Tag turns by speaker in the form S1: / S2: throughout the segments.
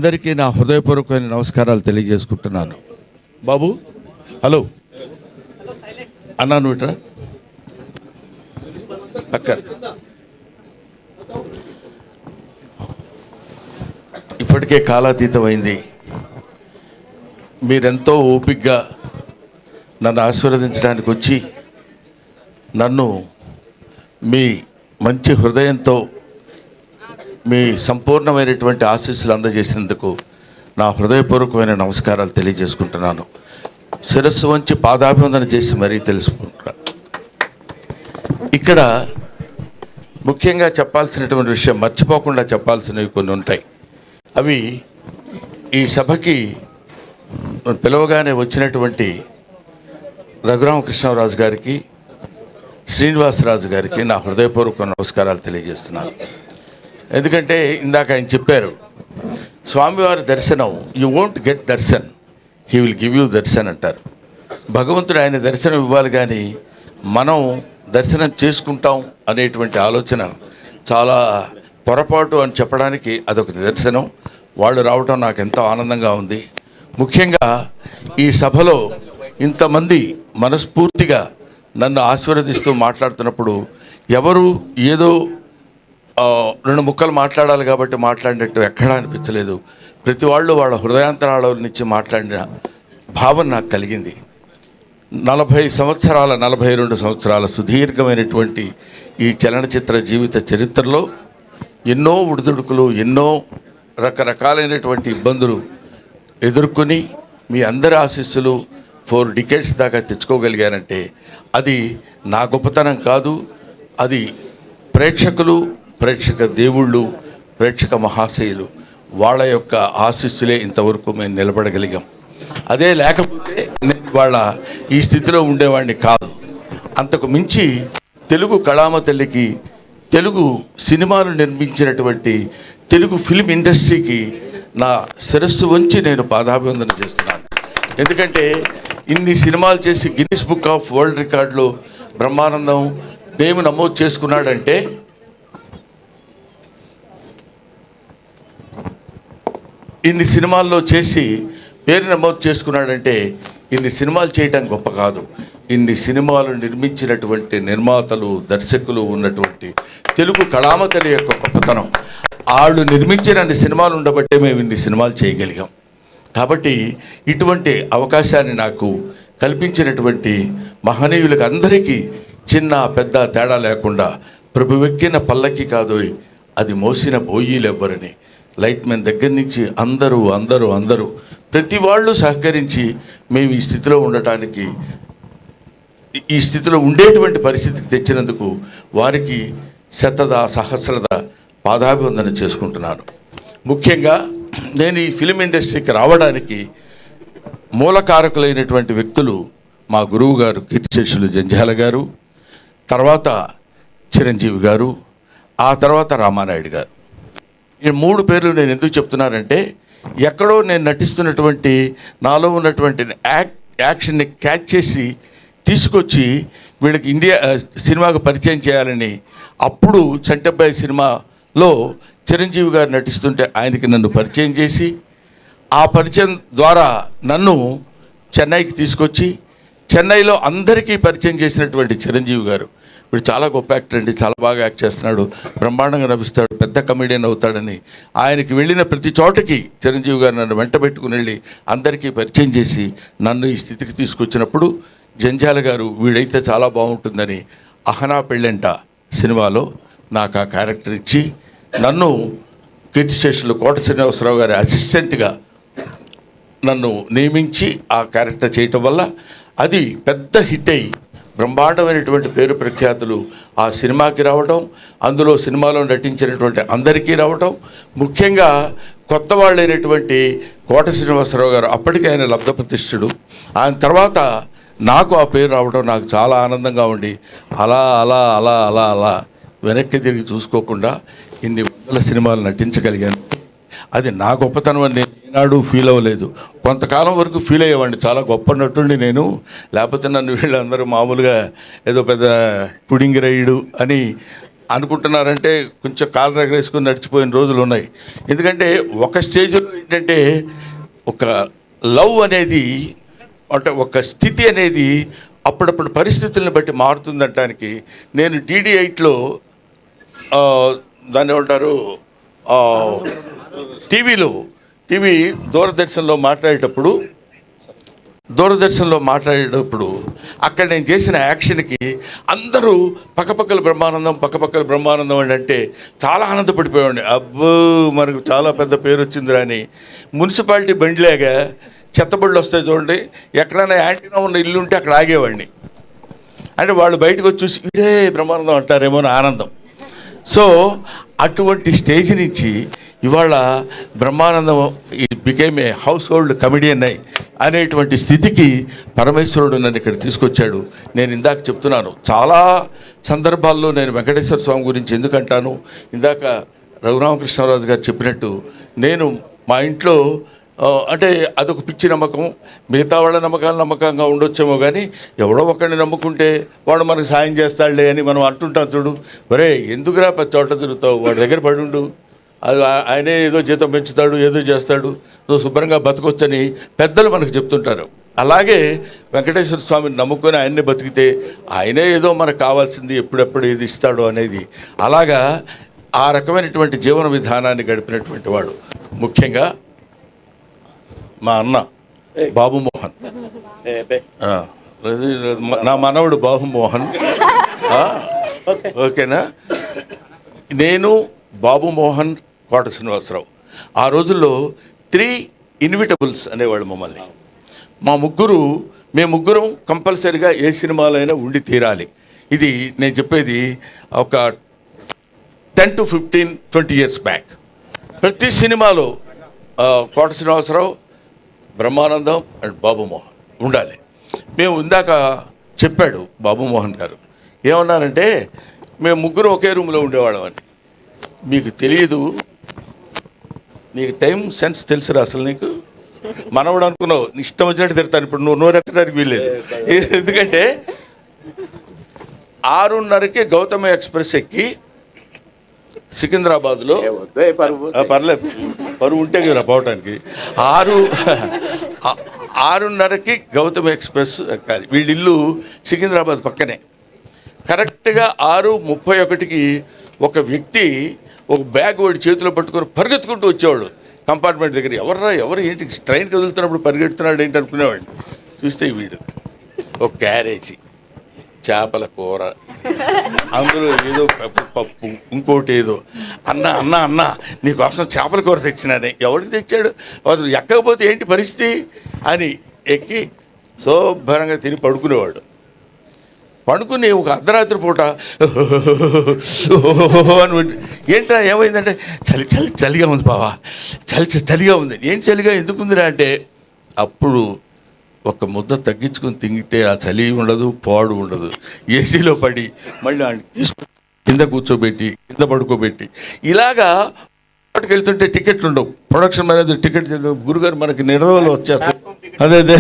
S1: అందరికీ నా హృదయపూర్వకమైన నమస్కారాలు తెలియజేసుకుంటున్నాను. బాబు హలో అన్నాను ఇట్రా అక్క. ఇప్పటికే కాలాతీతమైంది. మీరెంతో ఓపికగా నన్ను ఆశీర్వదించడానికి వచ్చి నన్ను మీ మంచి హృదయంతో మీ సంపూర్ణమైనటువంటి ఆశీస్సులు అందజేసినందుకు నా హృదయపూర్వకమైన నమస్కారాలు తెలియజేసుకుంటున్నాను. శిరస్సు వంచి పాదాభివందన చేసి మరీ తెలుసుకుంటున్నా. ఇక్కడ ముఖ్యంగా చెప్పాల్సినటువంటి విషయం, మర్చిపోకుండా చెప్పాల్సినవి కొన్ని ఉంటాయి. అవి ఈ సభకి పిలవగానే వచ్చినటువంటి రఘురామకృష్ణరాజు గారికి, శ్రీనివాసరాజు గారికి నా హృదయపూర్వక నమస్కారాలు తెలియజేస్తున్నాను. ఎందుకంటే ఇందాక ఆయన చెప్పారు, స్వామివారి దర్శనం you won't get Darshan, he will give you Darshan అంటారు. భగవంతుడు ఆయన దర్శనం ఇవ్వాలి, కానీ మనం దర్శనం చేసుకుంటాం అనేటువంటి ఆలోచన చాలా పొరపాటు అని చెప్పడానికి అదొక నిదర్శనం. వాళ్ళు రావటం నాకు ఎంతో ఆనందంగా ఉంది. ముఖ్యంగా ఈ సభలో ఇంతమంది మనస్ఫూర్తిగా నన్ను ఆశీర్వదిస్తూ మాట్లాడుతున్నప్పుడు ఎవరు ఏదో రెండు ముక్కలు మాట్లాడాలి కాబట్టి మాట్లాడినట్టు ఎక్కడా అనిపించలేదు. ప్రతి వాళ్ళు వాళ్ళ హృదయాంతరాల నుంచి మాట్లాడిన భావన నాకు కలిగింది. 42 సంవత్సరాల సుదీర్ఘమైనటువంటి ఈ చలనచిత్ర జీవిత చరిత్రలో ఎన్నో ఉడుదుడుకులు, ఎన్నో రకరకాలైనటువంటి ఇబ్బందులు ఎదుర్కొని మీ అందరి ఆశీస్సులు 4 డికేడ్స్ దాకా తెచ్చుకోగలిగానంటే అది నా గొప్పతనం కాదు. అది ప్రేక్షకులు, ప్రేక్షక దేవుళ్ళు, ప్రేక్షక మహాశయులు వాళ్ళ యొక్క ఆశీస్సులే ఇంతవరకు మేము నిలబడగలిగాం. అదే లేకపోతే నేను వాళ్ళ ఈ స్థితిలో ఉండేవాడిని కాదు. అంతకు మించి తెలుగు కళామ తల్లికి, తెలుగు సినిమాలు నిర్మించినటువంటి తెలుగు ఫిల్మ్ ఇండస్ట్రీకి నా శిరస్సు వంచి నేను పాదాభివందన చేస్తున్నాను. ఎందుకంటే ఇన్ని సినిమాలు చేసి గిన్నిస్ బుక్ ఆఫ్ వరల్డ్ రికార్డులో బ్రహ్మానందం నేమ్ నమోదు చేసుకున్నాడంటే, ఇన్ని సినిమాల్లో చేసి పేరు నమోదు చేసుకున్నాడంటే ఇన్ని సినిమాలు చేయటం గొప్ప కాదు. ఇన్ని సినిమాలు నిర్మించినటువంటి నిర్మాతలు, దర్శకులు ఉన్నటువంటి తెలుగు కళామతలి యొక్క గొప్పతనం. వాళ్ళు నిర్మించిన అన్ని సినిమాలు ఉండబట్టే మేము ఇన్ని సినిమాలు చేయగలిగాం. కాబట్టి ఇటువంటి అవకాశాన్ని నాకు కల్పించినటువంటి మహనీయులకు అందరికీ చిన్న పెద్ద తేడా లేకుండా, ప్రభువెక్కిన పల్లకి కాదు అది మోసిన బోయీలు ఎవ్వరని, లైట్ మ్యాన్ దగ్గర నుంచి అందరూ ప్రతి వాళ్ళు సహకరించి మేము ఈ స్థితిలో ఉండటానికి, ఈ స్థితిలో ఉండేటువంటి పరిస్థితికి తెచ్చినందుకు వారికి సహస్రద పాదాభివందన చేసుకుంటున్నాను. ముఖ్యంగా నేను ఈ ఫిలిం ఇండస్ట్రీకి రావడానికి మూలకారకులైనటువంటి వ్యక్తులు మా గురువు గారు కీర్తిశేషులు జంధ్యాల గారు, తర్వాత చిరంజీవి గారు, ఆ తర్వాత రామానాయుడు గారు. ఈ 3 పేర్లు నేను ఎందుకు చెప్తున్నానంటే, ఎక్కడో నేను నటిస్తున్నటువంటి నాలో ఉన్నటువంటి యాక్షన్ని క్యాచ్ చేసి తీసుకొచ్చి వీళ్ళకి ఇండియా సినిమాకు పరిచయం చేయాలని, అప్పుడు చంటబ్బాయి సినిమాలో చిరంజీవి గారు నటిస్తుంటే ఆయనకి నన్ను పరిచయం చేసి, ఆ పరిచయం ద్వారా నన్ను చెన్నైకి తీసుకొచ్చి చెన్నైలో అందరికీ పరిచయం చేసినటువంటి చిరంజీవి గారు, ఇప్పుడు చాలా గొప్ప యాక్టర్ అండి, చాలా బాగా యాక్ట్ చేస్తున్నాడు, బ్రహ్మాండంగా నవ్విస్తాడు, పెద్ద కమెడియన్ అవుతాడని ఆయనకి వెళ్ళిన ప్రతి చోటకి చిరంజీవి గారు నన్ను వెంట పెట్టుకుని వెళ్ళి అందరికీ పరిచయం చేసి నన్ను ఈ స్థితికి తీసుకొచ్చినప్పుడు జంధ్యాల గారు వీడైతే చాలా బాగుంటుందని అహనా పెళ్ళంట సినిమాలో నాకు ఆ క్యారెక్టర్ ఇచ్చి నన్ను కీర్తిశేషులు కోట శ్రీనివాసరావు గారి అసిస్టెంట్గా నన్ను నియమించి ఆ క్యారెక్టర్ చేయటం వల్ల అది పెద్ద హిట్ అయ్యి బ్రహ్మాండమైనటువంటి పేరు ప్రఖ్యాతులు ఆ సినిమాకి రావడం, అందులో సినిమాలో నటించినటువంటి అందరికీ రావడం, ముఖ్యంగా కొత్త వాళ్ళైనటువంటి కోట శ్రీనివాసరావు గారు, అప్పటికే ఆయన లబ్ధ ప్రతిష్ఠుడు, ఆయన తర్వాత నాకు ఆ పేరు రావడం నాకు చాలా ఆనందంగా ఉండి అలా అలా అలా అలా అలా వెనక్కి తిరిగి చూసుకోకుండా ఇన్ని వందల సినిమాలు నటించగలిగాను. అది నా గొప్పతనం అని నేను ఏనాడు ఫీల్ అవ్వలేదు. కొంతకాలం వరకు ఫీల్ అయ్యేవాడిని, చాలా గొప్ప నటుండి నేను, లేకపోతే నన్ను వీళ్ళందరూ మామూలుగా ఏదో పెద్ద పుడింగి రైడు అని అనుకుంటున్నారంటే కొంచెం కాలు రగరేసుకుని నడిచిపోయిన రోజులు ఉన్నాయి. ఎందుకంటే ఒక స్టేజ్లో ఏంటంటే ఒక లవ్ అనేది అంటే ఒక స్థితి అనేది అప్పుడప్పుడు పరిస్థితులను బట్టి మారుతుందనటానికి నేను DD8లో దాన్ని ఏమంటారు టీవీ దూరదర్శన్లో మాట్లాడేటప్పుడు అక్కడ నేను చేసిన యాక్షన్కి అందరూ పక్కపక్కల బ్రహ్మానందం అని అంటే చాలా ఆనందపడిపోయాడు. అబ్బో మనకు చాలా పెద్ద పేరు వచ్చిందిరా అని. మున్సిపాలిటీ బండిలాగా చెత్తబడులు వస్తాయి చూడండి, ఎక్కడైనా యాంటీనా ఉన్న ఇల్లు ఉంటే అక్కడ ఆగేవాడిని. అంటే వాళ్ళు బయటకు వచ్చి చూసి ఇదే బ్రహ్మానందం అంటారేమో అని ఆనందం. సో అటువంటి స్టేజ్ నుంచి ఇవాళ Brahmanandam became a house hold comedian అనేటువంటి స్థితికి పరమేశ్వరుడు నన్ను ఇక్కడ తీసుకొచ్చాడు. నేను ఇందాక చెప్తున్నాను, చాలా సందర్భాల్లో నేను వెంకటేశ్వర స్వామి గురించి ఎందుకంటాను, ఇందాక రఘురామకృష్ణరాజు గారు చెప్పినట్టు నేను మా ఇంట్లో అంటే అదొక పిచ్చి నమ్మకం. మిగతా వాళ్ళ నమ్మకంగా ఉండొచ్చేమో కానీ ఎవడో ఒకరిని నమ్ముకుంటే వాడు మనకు సాయం చేస్తాడులే అని మనం అంటుంటాం చూడు. ఒరే ఎందుకురా చోట తిరుగుతావు, వాడి దగ్గర పడుండు, అది ఆయనే ఏదో జీతం పెంచుతాడు, ఏదో చేస్తాడు, నువ్వు శుభ్రంగా బతకొచ్చని పెద్దలు మనకు చెప్తుంటారు. అలాగే వెంకటేశ్వర స్వామిని నమ్ముకొని ఆయన్ని బతికితే ఆయనే ఏదో మనకు కావాల్సింది ఎప్పుడెప్పుడు ఏది ఇస్తాడో అనేది, అలాగా ఆ రకమైనటువంటి జీవన విధానాన్ని గడిపినటువంటి వాడు. ముఖ్యంగా మా అన్న బాబుమోహన్, నా మనవడు బాబుమోహన్, ఓకేనా. నేను బాబుమోహన్, కోట శ్రీనివాసరావు ఆ రోజుల్లో 3 ఇన్విటబుల్స్ అనేవాళ్ళు మమ్మల్ని. మేము ముగ్గురం కంపల్సరీగా ఏ సినిమాలైనా ఉండి తీరాలి. ఇది నేను చెప్పేది ఒక 10 to 15, 20 years బ్యాక్. ప్రతి సినిమాలో కోట శ్రీనివాసరావు, బ్రహ్మానందం అండ్ బాబుమోహన్ ఉండాలి. మేము ఇందాక చెప్పాడు బాబుమోహన్ గారు ఏమన్నారంటే, మేము ముగ్గురు ఒకే రూమ్లో ఉండేవాళ్ళం అని. మీకు తెలియదు, నీకు టైం సెన్స్ తెలుసురా అసలు. నీకు మనవడు అనుకున్నావు, ఇష్టం వచ్చినట్టు తిడతాను. ఇప్పుడు నువ్వు నోరెత్తడానికి వీల్లేదు. ఎందుకంటే 6:30కి గౌతమ ఎక్స్ప్రెస్ ఎక్కి సికింద్రాబాద్లో, పర్లేదు పరువు ఉంటే కదా పోవటానికి, 6:30కి గౌతమ ఎక్స్ప్రెస్ ఎక్కాలి. వీళ్ళిల్లు సికింద్రాబాద్ పక్కనే. కరెక్ట్గా 6:31కి ఒక వ్యక్తి ఒక బ్యాగ్ వాడి చేతిలో పట్టుకొని పరిగెత్తుకుంటూ వచ్చేవాడు కంపార్ట్మెంట్ దగ్గర. ఎవరు ఏంటి ట్రైన్ కదులుతున్నప్పుడు పరిగెడుతున్నాడు ఏంటి అనుకునేవాడు. చూస్తే వీడు ఒక క్యారేజీ చేపల కూర, అందులో ఏదో పప్పు, ఇంకోటి ఏదో. అన్న నీకోసం చేపల కూర తెచ్చినానే. ఎవరికి తెచ్చాడు, అసలు ఎక్కకపోతే ఏంటి పరిస్థితి అని ఎక్కి శుభ్రంగా తిని పడుకునేవాడు. పడుకుని ఒక అర్ధరాత్రి పూట అని ఏంటా ఏమైందంటే, చలిగా ఉంది బావా, చలిగా ఉంది. ఏంటి చలిగా ఎందుకుందిరా అంటే, అప్పుడు ఒక ముద్ద తగ్గించుకొని తింగితే ఆ చలి ఉండదు, పాడు ఉండదు. ఏసీలో పడి మళ్ళీ కింద కూర్చోబెట్టి కింద పడుకోబెట్టి ఇలాగా వెళ్తుంటే టికెట్లు ఉండవు. ప్రొడక్షన్ మేనేజర్ టికెట్ గురుగారు మనకి నిర్వహణలో వచ్చేస్తాయి. అదే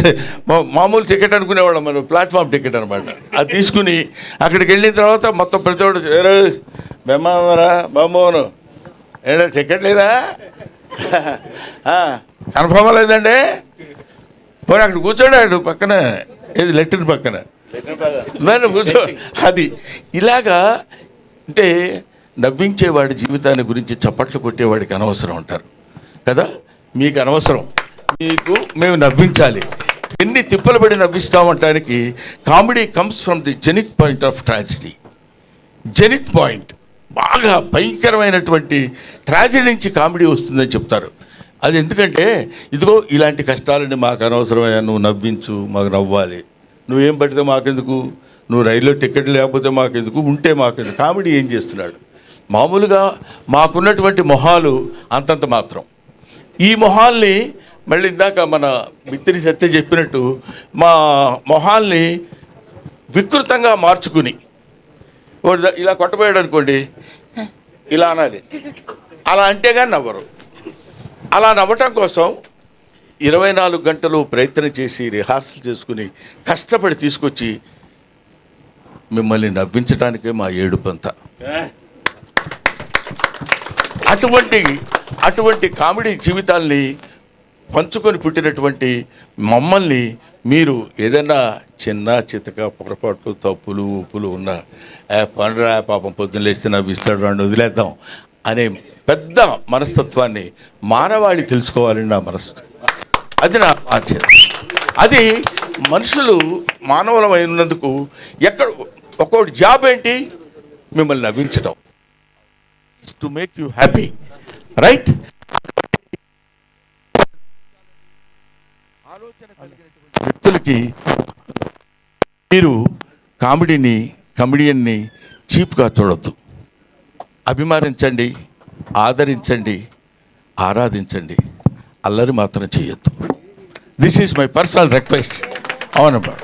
S1: మామూలు టికెట్ అనుకునేవాళ్ళం మనం, ప్లాట్ఫామ్ టికెట్ అనమాట. అది తీసుకుని అక్కడికి వెళ్ళిన తర్వాత మొత్తం ప్రతి ఒక్కడు బెమ్మారా బామ్మోను ఏడా టికెట్ లేదా, కన్ఫర్మ్ లేదండి, పోనీ అక్కడ కూర్చోడాడు పక్కన, ఏది లెట్రిన్ పక్కన కూర్చో. అది ఇలాగా అంటే నవ్వించేవాడి జీవితాన్ని గురించి చప్పట్లు కొట్టేవాడికి అనవసరం అంటారు కదా. మీకు అనవసరం, మీకు మేము నవ్వించాలి. ఎన్ని తిప్పలు పడి నవ్విస్తామంటానికి comedy comes from the zenith point of tragedy. Zenith point బాగా భయంకరమైనటువంటి ట్రాజడీ నుంచి కామెడీ వస్తుందని చెప్తారు. అది ఎందుకంటే ఇదిగో ఇలాంటి కష్టాలని మాకు అనవసరమయ్యా, నువ్వు నవ్వించు, మాకు నవ్వాలి. నువ్వేం పడితే మాకెందుకు, నువ్వు రైల్లో టికెట్ లేకపోతే మాకెందుకు, ఉంటే మాకెందుకు. కామెడీ ఏం చేస్తున్నాడు? మామూలుగా మాకున్నటువంటి మొహాలు అంతంత మాత్రం. ఈ మొహాల్ని మళ్ళీ ఇందాక మన మిత్రి సత్య చెప్పినట్టు మా మొహాల్ని వికృతంగా మార్చుకుని ఇలా కొట్టబోయాడు అనుకోండి, ఇలా అనాలి, అలా అంటే కానీ నవ్వరు. అలా నవ్వటం కోసం 24 గంటలు ప్రయత్నం చేసి రిహార్సల్ చేసుకుని కష్టపడి తీసుకొచ్చి మిమ్మల్ని నవ్వించడానికే మా ఏడుపంతా. అటువంటి కామెడీ జీవితాల్ని పంచుకొని పుట్టినటువంటి మమ్మల్ని మీరు ఏదైనా చిన్న చితక పొరపాట్లు తప్పులు ఉప్పులు ఉన్న పండురా పాపం పొద్దున్న లేస్తే నవ్విస్తాడు వాడిని వదిలేద్దాం అనే పెద్ద మనస్తత్వాన్ని మానవాళి తెలుసుకోవాలని నా మనస్తత్వం. అది నా ఆశ్చర్యం. అది మనుషులు మానవులమైనందుకు ఎక్కడ ఒక్కొక్కటి జాబ్ ఏంటి, మిమ్మల్ని నవ్వించడం, to make you happy, right? ఆలోచన కలిగినటువంటి వ్యక్తులకి మీరు కమెడియన్ని చీప్గా చూడొద్దు. అభిమానించండి, ఆదరించండి, ఆరాధించండి, అల్లరి మాత్రం చేయొద్దు. This is my personal request. అవునమ్మా,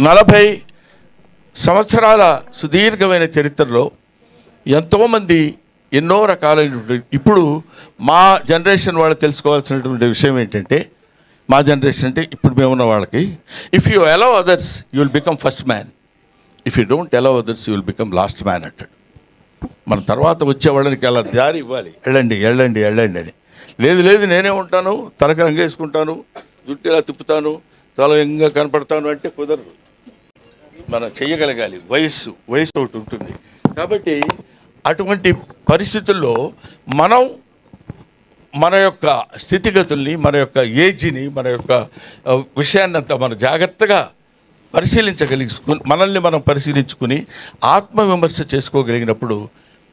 S1: 40 సంవత్సరాల సుదీర్ఘమైన చరిత్రలో ఎంతోమంది ఎన్నో రకాలైనటువంటి, ఇప్పుడు మా జనరేషన్ వాళ్ళు తెలుసుకోవాల్సినటువంటి విషయం ఏంటంటే, మా జనరేషన్ అంటే ఇప్పుడు మేమున్న వాళ్ళకి, if you allow others you will become first man, if you don't allow others you will become last man అంటాడు. మన తర్వాత వచ్చే వాళ్ళకి అలా దారి ఇవ్వాలి, వెళ్ళండి అని. లేదు నేనే ఉంటాను, తలకి రంగేసుకుంటాను, జుట్టు ఇలా తిప్పుతాను, చాలా ఎంగా కనపడతాను అంటే కుదరదు. మనం చెయ్యగలగాలి. వయస్సు ఒకటి ఉంటుంది. కాబట్టి అటువంటి పరిస్థితుల్లో మనం మన యొక్క స్థితిగతుల్ని, మన యొక్క ఏజ్ని, మన యొక్క విషయాన్ని అంతా మనం జాగ్రత్తగా మనల్ని మనం పరిశీలించుకుని ఆత్మవిమర్శ చేసుకోగలిగినప్పుడు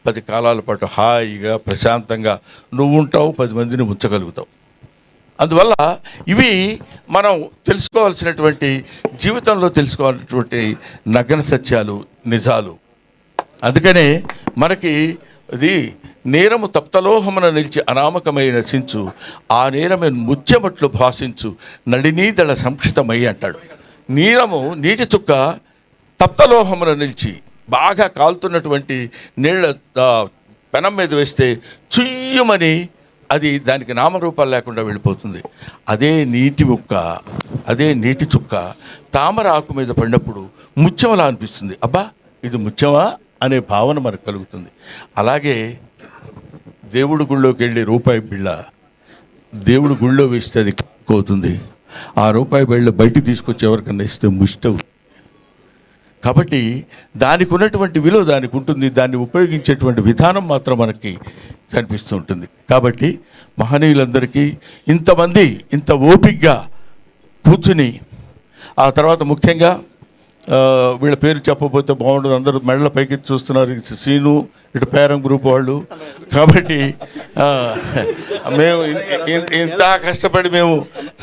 S1: 10 కాలాల పాటు హాయిగా ప్రశాంతంగా నువ్వు ఉంటావు, 10 మందిని ఉంచగలుగుతావు. అందువల్ల ఇవి మనం తెలుసుకోవాల్సినటువంటి, జీవితంలో తెలుసుకోవాల్సినటువంటి నగ్న సత్యాలు, నిజాలు. అందుకనే మనకి ఇది నేరము తప్తలోహమున నిలిచి అనామకమై నశించు, ఆ నేరమే ముత్యమట్లు భాషించు, నడినీదళ సంక్షితమై అంటాడు. నీటి చుక్క తప్తలోహమున నిలిచి బాగా కాలుతున్నటువంటి నీళ్ళ పెనం మీద వేస్తే చుయ్యమని అది దానికి నామరూపాలు లేకుండా వెళ్ళిపోతుంది. అదే నీటి చుక్క తామర ఆకు మీద పడినప్పుడు ముత్యంలా అనిపిస్తుంది. అబ్బా ఇది ముత్యమా అనే భావన మనకు కలుగుతుంది. అలాగే దేవుడి గుళ్ళోకి వెళ్ళి రూపాయి బిళ్ళ దేవుడు గుళ్ళో వేస్తే అది అవుతుంది. ఆ రూపాయి బిళ్ళ బయటికి తీసుకొచ్చి ఎవరికన్నా ఇస్తే ముష్టవు. కాబట్టి దానికి ఉన్నటువంటి విలువ దానికి ఉంటుంది. దాన్ని ఉపయోగించేటువంటి విధానం మాత్రం మనకి కనిపిస్తూ ఉంటుంది. కాబట్టి మహనీయులందరికీ ఇంతమంది ఇంత ఓపికగా కూర్చుని, ఆ తర్వాత ముఖ్యంగా వీళ్ళ పేరు చెప్పబోతే బాగుండదు, అందరూ మెడల పైకి చూస్తున్నారు, సీను ఇటు పేరం గ్రూప్ వాళ్ళు. కాబట్టి మేము ఇంత కష్టపడి మేము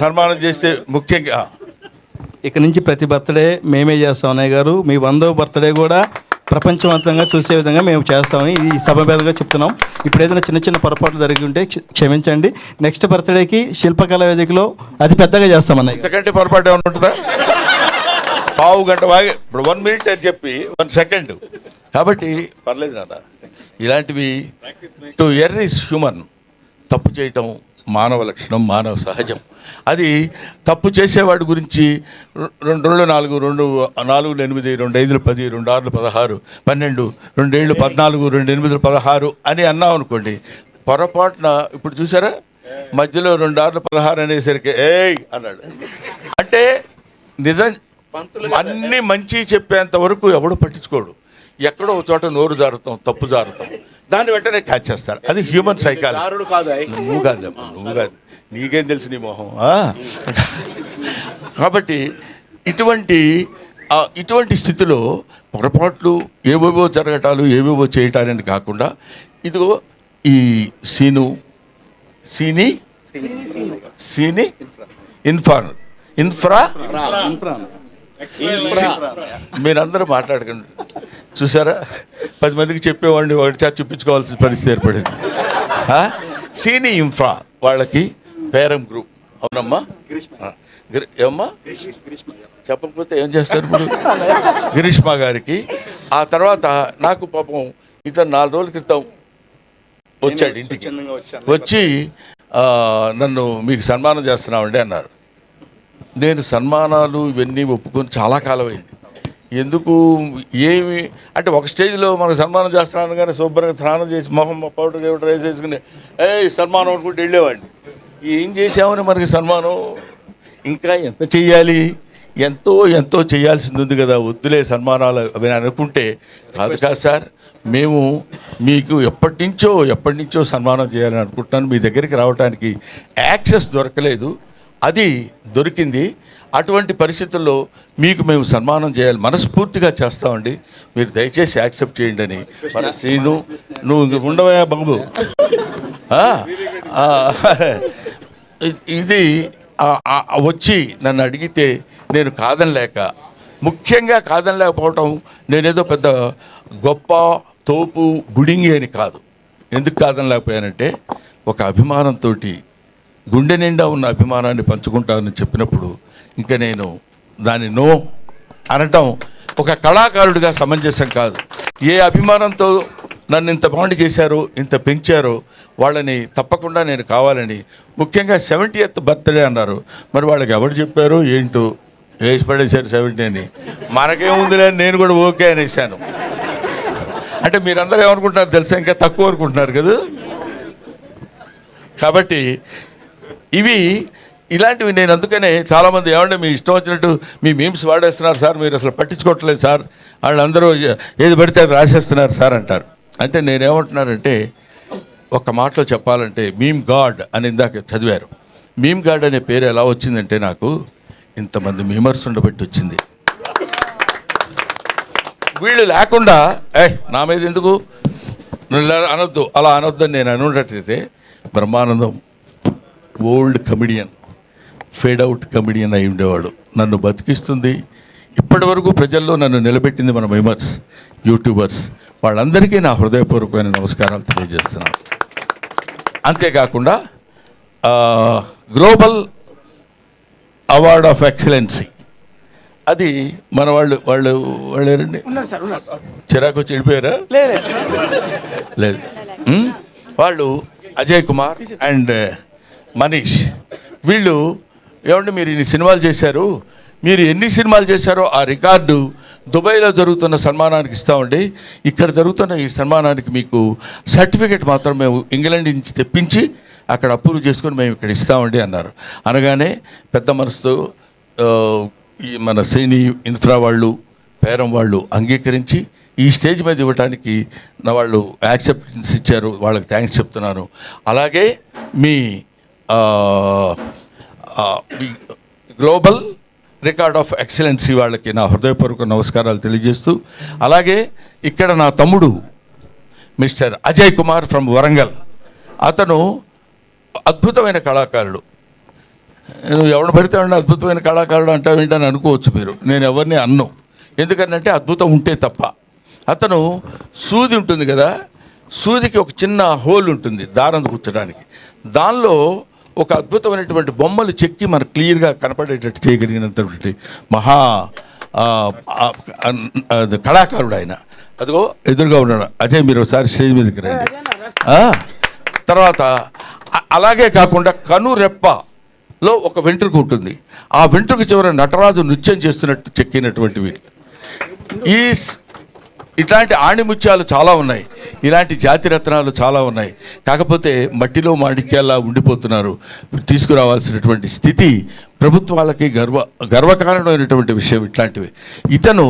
S1: సన్మానం చేస్తే ముఖ్యంగా
S2: ఇక నుంచి ప్రతి బర్త్డే మేమే చేస్తాం. అన్నయ్య గారు, మీ 100వ బర్త్డే కూడా ప్రపంచవంతంగా చూసే విధంగా మేము చేస్తామని ఈ సభ మీదుగా చెప్తున్నాం. ఇప్పుడు ఏదైనా చిన్న పొరపాట్లు జరిగి ఉంటే క్షమించండి. నెక్స్ట్ బర్త్డేకి శిల్పకళా వేదికలో అతి పెద్దగా చేస్తాం అన్నయ్య.
S1: ఇంతకంటే పొరపాటు ఏమైనా ఉంటుందా? పావు గంట వాగి ఇప్పుడు 1 మినిట్ అని చెప్పి 1 సెకండ్. కాబట్టి పర్లేదు నాన్న, ఇలాంటివి టు ఎర్ర్ ఈజ్ హ్యూమన్. తప్పు చేయటం మానవ లక్షణం, మానవ సహజం. అది తప్పు చేసేవాడి గురించి 2 2 4 2 4 8 2 5 10 2 6 16 12 2 7 14 2 8 16 అని అన్నాం అనుకోండి, పొరపాటున ఇప్పుడు చూసారా మధ్యలో 2 6 16 అనేసరికి ఏయ్ అన్నాడు అంటే నిజం. అన్నీ మంచి చెప్పేంత వరకు ఎవడు పట్టించుకోడు. ఎక్కడో ఒక చోట నోరు జారుతాం, తప్పు జారుతాం, దాన్ని వెంటనే క్యాచ్ చేస్తారు. అది హ్యూమన్ సైకాలజీ. నువ్వు కాదు, నీకేం తెలుసు నీ మొహం. కాబట్టి ఇటువంటి స్థితిలో పొరపాట్లు ఏవేవో జరగటాలు, ఏవేవో చేయటాలని కాకుండా, ఇదిగో ఈ సీని ఇన్ఫ్రా మీరందరూ మాట్లాడకండి. చూసారా, 10 మందికి చెప్పేవాడిని ఒకటి చూపించుకోవాల్సిన పరిస్థితి ఏర్పడింది. సీని ఇన్ఫ్రా వాళ్ళకి పేరం గ్రూప్. అవునమ్మా, ఏమమ్మా చెప్పకపోతే ఏం చేస్తారు ఇప్పుడు? గిరీష్మా గారికి. ఆ తర్వాత నాకు పాపం ఇతను 4 రోజుల క్రితం వచ్చాడు ఇంటికి. వచ్చి నన్ను మీకు సన్మానం చేస్తున్నామండి అన్నారు. నేను సన్మానాలు ఇవన్నీ ఒప్పుకొని చాలా కాలం అయింది. ఎందుకు ఏమి అంటే ఒక స్టేజ్లో మనకు సన్మానం చేస్తున్నాను కానీ శుభ్రంగా స్నానం చేసి మొహం పౌడర్ గౌడర్ రైస్ వేసుకుని సన్మానం అనుకుంటూ వెళ్ళేవాడిని. ఏం చేసామని మనకి సన్మానం, ఇంకా ఎంత చెయ్యాలి, ఎంతో ఎంతో చేయాల్సింది ఉంది కదా, వద్దులే సన్మానాలు అవి అనుకుంటే కాదు సార్, మేము మీకు ఎప్పటి నుంచో సన్మానం చేయాలని అనుకుంటున్నాను. మీ దగ్గరికి రావడానికి యాక్సెస్ దొరకలేదు, అది దొరికింది. అటువంటి పరిస్థితుల్లో మీకు మేము సన్మానం చేయాలి, మనస్ఫూర్తిగా చేస్తామండి, మీరు దయచేసి యాక్సెప్ట్ చేయండి అని. మన శ్రీను, నువ్వు ఉండవా బాబు, ఇది వచ్చి నన్ను అడిగితే నేను కాదనలేక, ముఖ్యంగా కాదనలేకపోవటం నేనేదో పెద్ద గొప్ప తోపు బుడింగి అని కాదు. ఎందుకు కాదనలేకపోయానంటే ఒక అభిమానంతో, గుండె నిండా ఉన్న అభిమానాన్ని పంచుకుంటానని చెప్పినప్పుడు ఇంకా నేను దాన్ని నో అనటం ఒక కళాకారుడిగా సమంజసం కాదు. ఏ అభిమానంతో నన్ను ఇంత బాండ్ చేశారో, ఇంత పెంచారో వాళ్ళని తప్పకుండా నేను కావాలని, ముఖ్యంగా 70th బర్త్డే అన్నారు. మరి వాళ్ళకి ఎవరు చెప్పారు ఏంటో, వేసి పడేశారు 70 అని. మనకేముందిలే నేను కూడా ఓకే అనేసాను. అంటే మీరందరూ ఏమనుకుంటున్నారు తెలుసా, ఇంకా తక్కువ అనుకుంటున్నారు కదా. కాబట్టి ఇలాంటివి నేను అందుకనే చాలామంది ఏమంటే మీ ఇష్టం వచ్చినట్టు మీ మీమ్స్ వాడేస్తున్నారు సార్, మీరు అసలు పట్టించుకోవట్లేదు సార్, వాళ్ళందరూ ఏది పడితే అది రాసేస్తున్నారు సార్ అంటారు. అంటే నేనేమంటున్నానంటే ఒక మాటలో చెప్పాలంటే మీమ్ గాడ్ అని ఇందాక చదివారు. మీమ్ గాడ్ అనే పేరు ఎలా వచ్చిందంటే నాకు ఇంతమంది మీమర్స్ ఉండబట్టి వచ్చింది. వీళ్ళు లేకుండా నా మీద ఎందుకు అనొద్దు, అలా అనొద్దు అని నేను అనున్నట్టయితే Brahmanandam old comedian, fade out comedian అయి ఉండేవాడు. నన్ను బతికిస్తుంది, ఇప్పటి వరకు ప్రజల్లో నన్ను నిలబెట్టింది మన మెంబర్స్, యూట్యూబర్స్, వాళ్ళందరికీ నా హృదయపూర్వకమైన నమస్కారాలు తెలియజేస్తున్నాను. అంతేకాకుండా గ్లోబల్ అవార్డ్ ఆఫ్ ఎక్సలెన్సీ, అది మన వాళ్ళు ఎవరండి, చిరాకు వచ్చి వెళ్ళిపోయారా? లేదు, వాళ్ళు అజయ్ కుమార్ అండ్ మనీష్, వీళ్ళు ఏమంటే మీరు ఇన్ని సినిమాలు చేశారు, మీరు ఎన్ని సినిమాలు చేశారో ఆ రికార్డు దుబాయ్లో జరుగుతున్న సన్మానానికి ఇస్తామండి, ఇక్కడ జరుగుతున్న ఈ సన్మానానికి మీకు సర్టిఫికెట్ మాత్రం మేము ఇంగ్లాండ్ నుంచి తెప్పించి అక్కడ అప్రూవ్ చేసుకొని మేము ఇక్కడ ఇస్తామండి అన్నారు. అనగానే పెద్ద మనసుతో ఈ మన శ్రేణి ఇన్ఫ్రా వాళ్ళు, పేరం వాళ్ళు అంగీకరించి ఈ స్టేజ్ మీద ఇవ్వడానికి నా వాళ్ళు యాక్సెప్టెన్స్ ఇచ్చారు, వాళ్ళకి థ్యాంక్స్ చెప్తున్నాను. అలాగే మీ గ్లోబల్ రికార్డ్ ఆఫ్ ఎక్సలెన్సీ వాళ్ళకి నా హృదయపూర్వక నమస్కారాలు తెలియజేస్తూ, అలాగే ఇక్కడ నా తమ్ముడు మిస్టర్ అజయ్ కుమార్ ఫ్రమ్ వరంగల్, అతను అద్భుతమైన కళాకారుడు. నువ్వు ఎవరు పడితే అద్భుతమైన కళాకారుడు అంటావు ఏంటని అనుకోవచ్చు మీరు, నేను ఎవరిని అన్ను, ఎందుకంటే అద్భుతం ఉంటే తప్ప. అతను సూది ఉంటుంది కదా, సూదికి ఒక చిన్న హోల్ ఉంటుంది దారం కూర్చడానికి, దానిలో ఒక అద్భుతమైనటువంటి బొమ్మలు చెక్కి మనకు క్లియర్గా కనపడేటట్టు చేయగలిగినటువంటి మహా కళాకారుడు ఆయన. అదిగో ఎదురుగా ఉన్నాడు అజయ్, మీరు ఒకసారి స్టేజ్ మీదకి రండి. తర్వాత అలాగే కాకుండా కనురెప్పలో ఒక వెంట్రుక ఉంటుంది, ఆ వెంట్రుక చివర నటరాజు నృత్యం చేస్తున్నట్టు చెక్కినటువంటివి. ఇట్లాంటి ఆణిముత్యాలు చాలా ఉన్నాయి, ఇలాంటి జాతిరత్నాలు చాలా ఉన్నాయి. కాకపోతే మట్టిలో మాణిక్యాలా ఉండిపోతున్నారు. తీసుకురావాల్సినటువంటి స్థితి ప్రభుత్వాలకి గర్వకారణమైనటువంటి విషయం ఇట్లాంటివి. ఇతను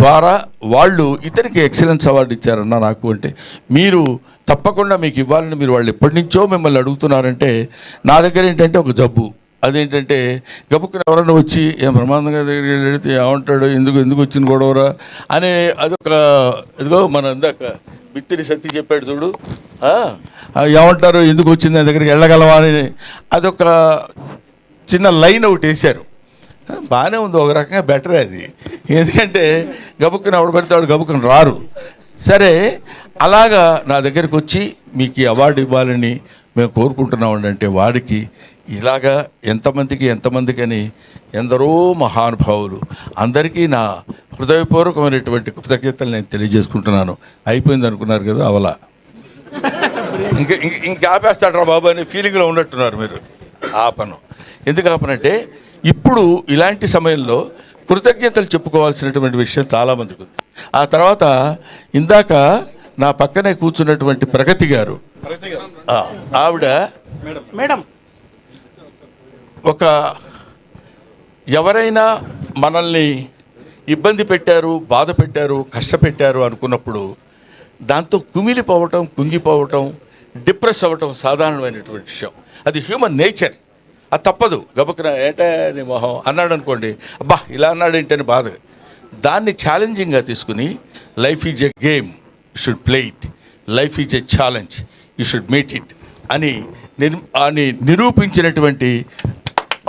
S1: ద్వారా వాళ్ళు ఇతనికి ఎక్సలెన్స్ అవార్డు ఇచ్చారన్న నాకు, అంటే మీరు తప్పకుండా మీకు ఇవ్వాలని మీరు వాళ్ళు ఎప్పటి నుంచో మిమ్మల్ని అడుగుతున్నారంటే, నా దగ్గర ఏంటంటే ఒక జబ్బు, అదేంటంటే గబుక్కుని ఎవరన్నా వచ్చి ఏం ప్రమాదంగా దగ్గరికి వెళితే ఏమంటాడు, ఎందుకు వచ్చిన గొడవరా అనే అదొక, ఇదిగో మన ఇందాక బిత్తిరి సత్తి చెప్పాడు చూడు, ఏమంటారు ఎందుకు వచ్చింది నా దగ్గరికి వెళ్ళగలవా అని, అదొక చిన్న లైన్ ఒకటి వేశారు. బాగానే ఉంది, ఒక రకంగా బెటరే అది, ఎందుకంటే గబుక్కుని ఎవడు పెడతాడు, గబుక్కుని రారు. సరే, అలాగా నా దగ్గరికి వచ్చి మీకు ఈ అవార్డు ఇవ్వాలని మేము కోరుకుంటున్నామండి అంటే, వాడికి ఇలాగా ఎంతమందికి అని ఎందరో మహానుభావులు అందరికీ నా హృదయపూర్వకమైనటువంటి కృతజ్ఞతలు నేను తెలియజేసుకుంటున్నాను. అయిపోయింది అనుకున్నారు కదా, అవలా ఇంకా ఆపేస్తాడ్రా బాబు అనే ఫీలింగ్లో ఉన్నట్టున్నారు మీరు. ఆపను. ఎందుకు ఆపనంటే, ఇప్పుడు ఇలాంటి సమయంలో కృతజ్ఞతలు చెప్పుకోవాల్సినటువంటి విషయం చాలామందికి ఉంది. ఆ తర్వాత ఇందాక నా పక్కనే కూర్చున్నటువంటి ప్రగతి గారు, ఆవిడ మేడం ఒక ఎవరైనా మనల్ని ఇబ్బంది పెట్టారు, బాధ పెట్టారు, కష్టపెట్టారు అనుకున్నప్పుడు దాంతో కుమిలిపోవటం, కుంగిపోవటం, డిప్రెస్ అవ్వటం సాధారణమైనటువంటి విషయం. అది హ్యూమన్ నేచర్, అది తప్పదు. గబుక్కున ఏటా నీ మొహం అన్నాడు అనుకోండి, అబ్బా ఇలా అన్నాడు ఏంటని బాధ. దాన్ని ఛాలెంజింగ్గా తీసుకుని life is a game, you should play it, life is a challenge, you should meet it అని నిరూపించినటువంటి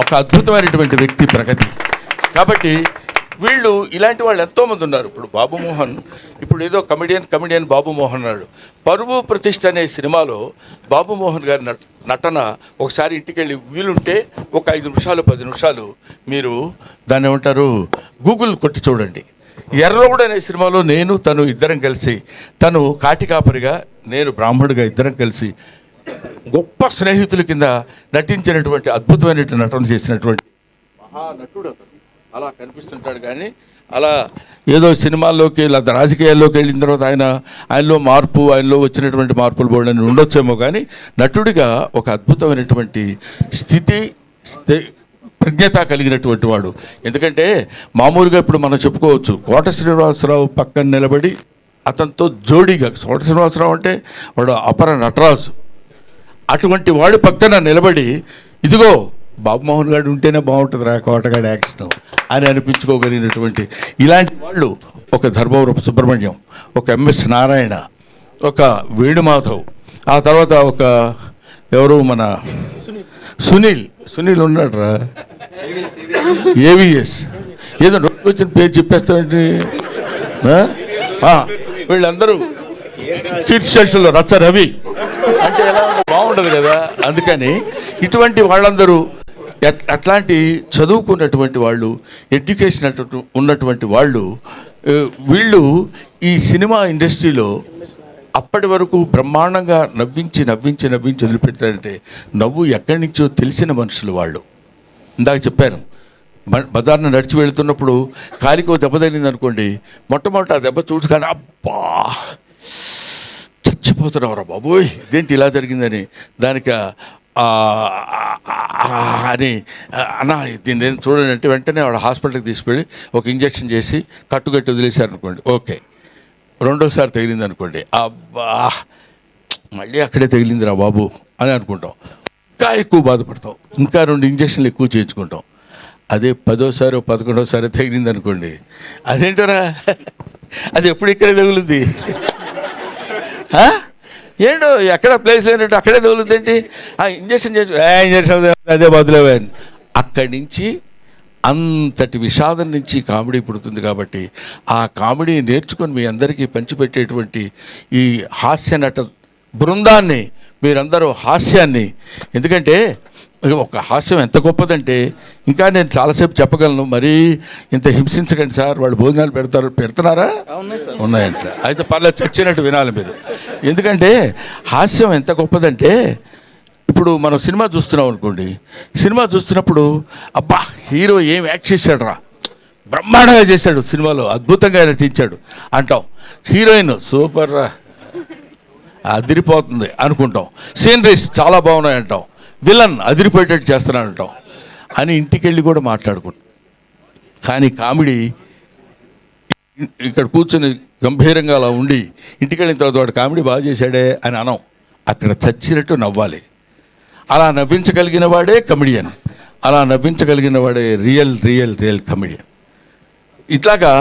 S1: ఒక అద్భుతమైనటువంటి వ్యక్తి ప్రగతి. కాబట్టి వీళ్ళు ఇలాంటి వాళ్ళు ఎంతోమంది ఉన్నారు. ఇప్పుడు బాబు మోహన్, ఇప్పుడు ఏదో కమిడియన్ బాబు మోహన్ అన్నాడు. పరువు ప్రతిష్ఠ అనే సినిమాలో బాబు మోహన్ గారి నటన ఒకసారి ఇంటికి వెళ్ళి వీలుంటే ఒక 5 నిమిషాలు 10 నిమిషాలు మీరు దాన్ని ఏమంటారు గూగుల్ కొట్టి చూడండి. ఎర్రగూడ అనే సినిమాలో నేను తను ఇద్దరం కలిసి, తను కాటికాపరిగా నేను బ్రాహ్మణుడిగా ఇద్దరం కలిసి గొప్ప స్నేహితుల కింద నటించినటువంటి అద్భుతమైనటువంటి నటన చేసినటువంటి మహానటుడు అలా కనిపిస్తుంటాడు. కానీ అలా ఏదో సినిమాల్లోకి లేదా రాజకీయాల్లోకి వెళ్ళిన తర్వాత ఆయనలో వచ్చినటువంటి మార్పులు బోర్డని ఉండొచ్చేమో, కానీ నటుడిగా ఒక అద్భుతమైనటువంటి ప్రజ్ఞత కలిగినటువంటి వాడు. ఎందుకంటే మామూలుగా ఇప్పుడు మనం చెప్పుకోవచ్చు, కోట శ్రీనివాసరావు పక్కన నిలబడి అతనితో జోడీగా, కోట శ్రీనివాసరావు అంటే వాడు అపర నటరాజు, అటువంటి వాడి పక్కన నిలబడి ఇదిగో బాబు మోహన్ గారు ఉంటేనే బాగుంటుందిరా కోటగాడి యాక్షన్ అని అనిపించుకోగలిగినటువంటి ఇలాంటి వాళ్ళు ఒక ధర్మవరపు సుబ్రహ్మణ్యం, ఒక ఎంఎస్ నారాయణ, ఒక వేణుమాధవ్, ఆ తర్వాత ఒక ఎవరు మన సునీల్ ఉన్నాడురా, ఏవిఎస్, ఏదో నోటికి వచ్చిన పేరు చెప్పేస్తామండి. వీళ్ళందరూ కీర్తిశేషుల్లో రచ్చ రవి అంటే ఎలా బాగుండదు కదా. అందుకని ఇటువంటి వాళ్ళందరూ అట్లాంటి చదువుకున్నటువంటి వాళ్ళు, ఎడ్యుకేషన్ ఉన్నటువంటి వాళ్ళు, వీళ్ళు ఈ సినిమా ఇండస్ట్రీలో అప్పటి వరకు బ్రహ్మాండంగా నవ్వించి వదిలిపెడతారంటే నవ్వు ఎక్కడి నుంచో తెలిసిన మనుషులు వాళ్ళు. ఇందాక చెప్పాను, బజార్ను నడిచి వెళుతున్నప్పుడు కాలికో దెబ్బ తగిలింది అనుకోండి, మొట్టమొదటి ఆ దెబ్బ చూసుకొని అబ్బా చచ్చిపోతున్నావురా బాబోయ్ ఇదేంటి ఇలా జరిగిందని, దానికి అని అన్న దీన్ని నేను చూడండి అంటే వెంటనే వాడు హాస్పిటల్కి తీసుకెళ్ళి ఒక ఇంజక్షన్ చేసి కట్టుకట్టి వదిలేశారు అనుకోండి, ఓకే. రెండోసారి తగిలింది అనుకోండి, అబ్బా మళ్ళీ అక్కడే తగిలిందిరా బాబు అని అనుకుంటాం, ఇంకా ఎక్కువ బాధపడతాం, ఇంకా 2 ఇంజక్షన్లు ఎక్కువ చేయించుకుంటాం. అదే 10వ 11వ తగిలింది అనుకోండి, అదేంటరా అది ఎప్పుడు ఇక్కడే తగులుద్ది, ఏంటో ఎక్కడ ప్లేస్ లేనట్టు అక్కడే తగులుద్ది ఏంటి, ఇంజక్షన్ అదే బదులేవే. అక్కడి నుంచి అంతటి విషాదం నుంచి కామెడీ పుడుతుంది. కాబట్టి ఆ కామెడీ నేర్చుకొని మీ అందరికీ పంచిపెట్టేటువంటి ఈ హాస్య నట బృందాన్ని, మీరందరూ హాస్యాన్ని, ఎందుకంటే ఒక హాస్యం ఎంత గొప్పదంటే ఇంకా నేను చాలాసేపు చెప్పగలను, మరీ ఇంత హింసించకండి సార్, వాళ్ళు భోజనాలు పెడుతున్నారా ఉన్నాయంట, అయితే పర్లేదు చచ్చినట్టు వినాలి మీరు. ఎందుకంటే హాస్యం ఎంత గొప్పదంటే, ఇప్పుడు మనం సినిమా చూస్తున్నాం అనుకోండి, సినిమా చూస్తున్నప్పుడు అబ్బా హీరో ఏం యాక్ట్ చేశాడు రా, బ్రహ్మాండంగా చేశాడు, సినిమాలో అద్భుతంగా నటించాడు అంటాం, హీరోయిన్ సూపర్ రా అదిరిపోతుంది అనుకుంటాం, సీనరీస్ చాలా బాగున్నాయి అంటాం, విలన్ అదిరిపోయేటట్టు చేస్తున్నానంటాం అని ఇంటికి వెళ్ళి కూడా మాట్లాడుకుంటాం. కానీ కామెడీ ఇక్కడ కూర్చొని గంభీరంగా అలా ఉండి ఇంటికి వెళ్ళిన తర్వాత వాడు కామెడీ బాగా చేశాడే అని అనం, అక్కడ చచ్చినట్టు నవ్వాలి. అలా నవ్వించగలిగిన వాడే కమెడియన్, అలా నవ్వించగలిగిన వాడే రియల్ కమెడియన్. ఇట్లాగా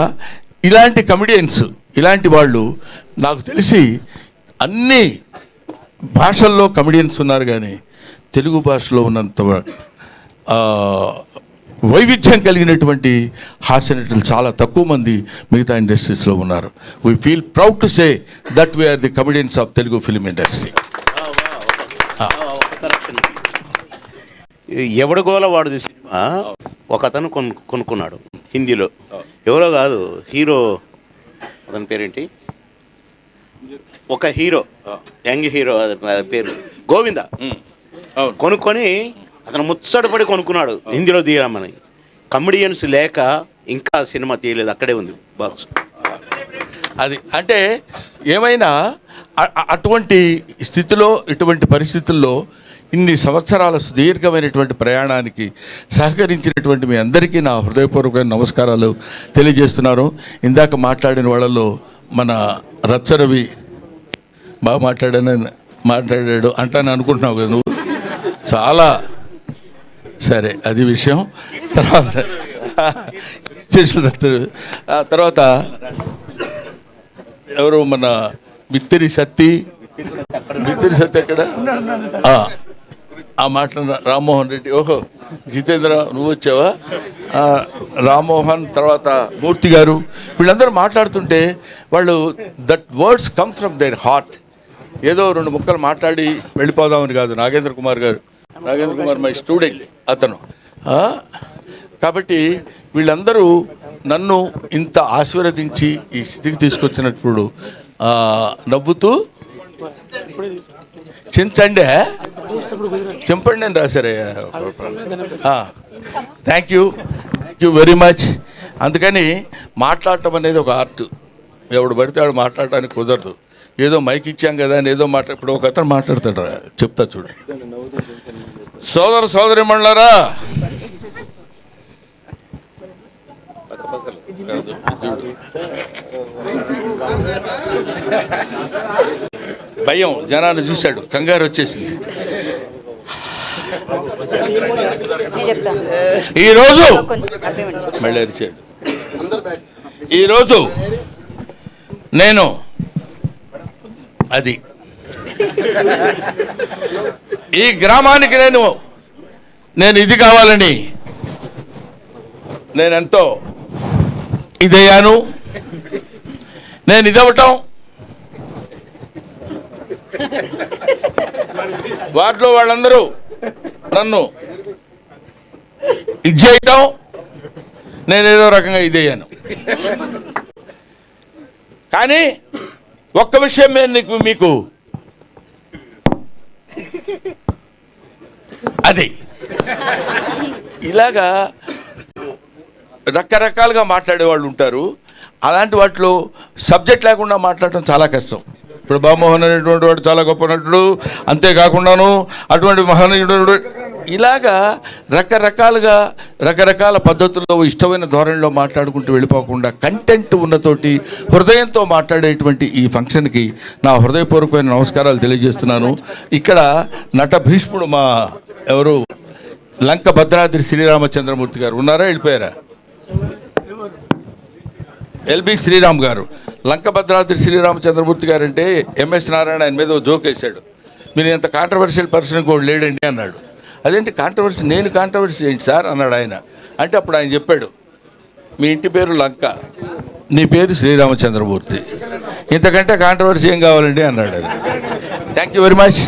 S1: ఇలాంటి కమెడియన్స్, ఇలాంటి వాళ్ళు నాకు తెలిసి అన్ని భాషల్లో కమెడియన్స్ ఉన్నారు, కానీ తెలుగు భాషలో ఉన్నంత వైవిధ్యం కలిగినటువంటి హాస్య నటులు చాలా తక్కువ మంది మిగతా ఇండస్ట్రీస్లో ఉన్నారు. We feel proud to say that we are the comedians of Telugu film industry.
S3: ఎవడగోల వాడు సినిమా ఒక అతను కొనుక్కున్నాడు హిందీలో, ఎవరో కాదు హీరో, అతని పేరేంటి, ఒక హీరో యంగ్ హీరో పేరు గోవింద, కొనుక్కొని అతను ముచ్చటపడి కొనుక్కున్నాడు హిందీలో తీయమని. కమెడియన్స్ లేక ఇంకా సినిమా తీయలేదు, అక్కడే ఉంది బాక్స్.
S1: అది అంటే ఏమైనా అటువంటి స్థితిలో, ఇటువంటి పరిస్థితుల్లో ఇన్ని సంవత్సరాల సుదీర్ఘమైనటువంటి ప్రయాణానికి సహకరించినటువంటి మీ అందరికీ నా హృదయపూర్వకమైన నమస్కారాలు తెలియజేస్తున్నాను. ఇందాక మాట్లాడిన వాళ్ళలో మన రచ్చరవి బాగా మాట్లాడాడు అంటాను అనుకుంటున్నావు కదా నువ్వు, చాలా సరే అది విషయం. తర్వాత ఎవరు మన మిత్తిరి సత్తి ఎక్కడ ఆ మాటలు రామ్మోహన్ రెడ్డి, ఓహో జితేంద్ర నువ్వు వచ్చావా, రామ్మోహన్, తర్వాత మూర్తి గారు, వీళ్ళందరూ మాట్లాడుతుంటే వాళ్ళు that words come from their heart. ఏదో రెండు ముక్కలు మాట్లాడి వెళ్ళిపోదామని కాదు. నాగేంద్ర కుమార్ మై స్టూడెంట్ అతను. కాబట్టి వీళ్ళందరూ నన్ను ఇంత ఆశీర్వదించి ఈ స్థితికి తీసుకొచ్చినప్పుడు నవ్వుతూ చించండి చింపండి అని రాశారయ్యా. Thank you very much. అందుకని మాట్లాడటం అనేది ఒక ఆర్ట్. ఎవడు పడితే వాడు మాట్లాడటానికి కుదరదు. ఏదో మైక్ ఇచ్చాం కదా అని ఏదో ఇప్పుడు ఒక అతను మాట్లాడతాడు, చెప్తా చూడు. సోదరి మండలారా, భయం జనాన్ని చూశాడు, కంగారు వచ్చేసింది. ఈరోజు మళ్ళీ అరిచాడు. ఈరోజు నేను అది ఈ గ్రామానికి నేను ఇది కావాలని నేనెంతో ఇదయ్యాను. నేను ఇదవటం, వాటిలో వాళ్ళందరూ నన్ను ఇది చేయటం, నేనేదో రకంగా ఇదయ్యాను. కానీ ఒక్క విషయం నేను మీకు అది ఇలాగా రకరకాలుగా మాట్లాడేవాళ్ళు ఉంటారు. అలాంటి వాటిలో సబ్జెక్ట్ లేకుండా మాట్లాడటం చాలా కష్టం. ఇప్పుడు బామోహన్ అనేటువంటి వాడు చాలా గొప్ప నటుడు, అంతేకాకుండాను అటువంటి మహనీయుడు, ఇలాగా రకరకాల పద్ధతుల్లో ఇష్టమైన ధోరణిలో మాట్లాడుకుంటూ వెళ్ళిపోకుండా కంటెంట్ ఉన్నతోటి హృదయంతో మాట్లాడేటువంటి ఈ ఫంక్షన్కి నా హృదయపూర్వకమైన నమస్కారాలు తెలియజేస్తున్నాను. ఇక్కడ నట భీష్ముడు మా ఎవరు లంక భద్రాద్రి శ్రీరామచంద్రమూర్తి గారు ఉన్నారా, వెళ్ళిపోయారా? ఎల్బి శ్రీరామ్ గారు, లంక భద్రాద్రి శ్రీరామచంద్రమూర్తి గారు అంటే ఎంఎస్ నారాయణ ఆయన మీద జోక్ వేశాడు. మీరు ఎంత కాంట్రవర్షియల్ పర్సన్ కూడా లేడండి అన్నాడు. అదేంటి కాంట్రవర్సీ, నేను కాంట్రవర్సీ ఏంటి సార్ అన్నాడు ఆయన. అంటే అప్పుడు ఆయన చెప్పాడు, మీ ఇంటి పేరు లంక, నీ పేరు శ్రీరామచంద్రమూర్తి, ఇంతకంటే కాంట్రవర్సీ ఏం కావాలండి అన్నాడు. Thank you very much.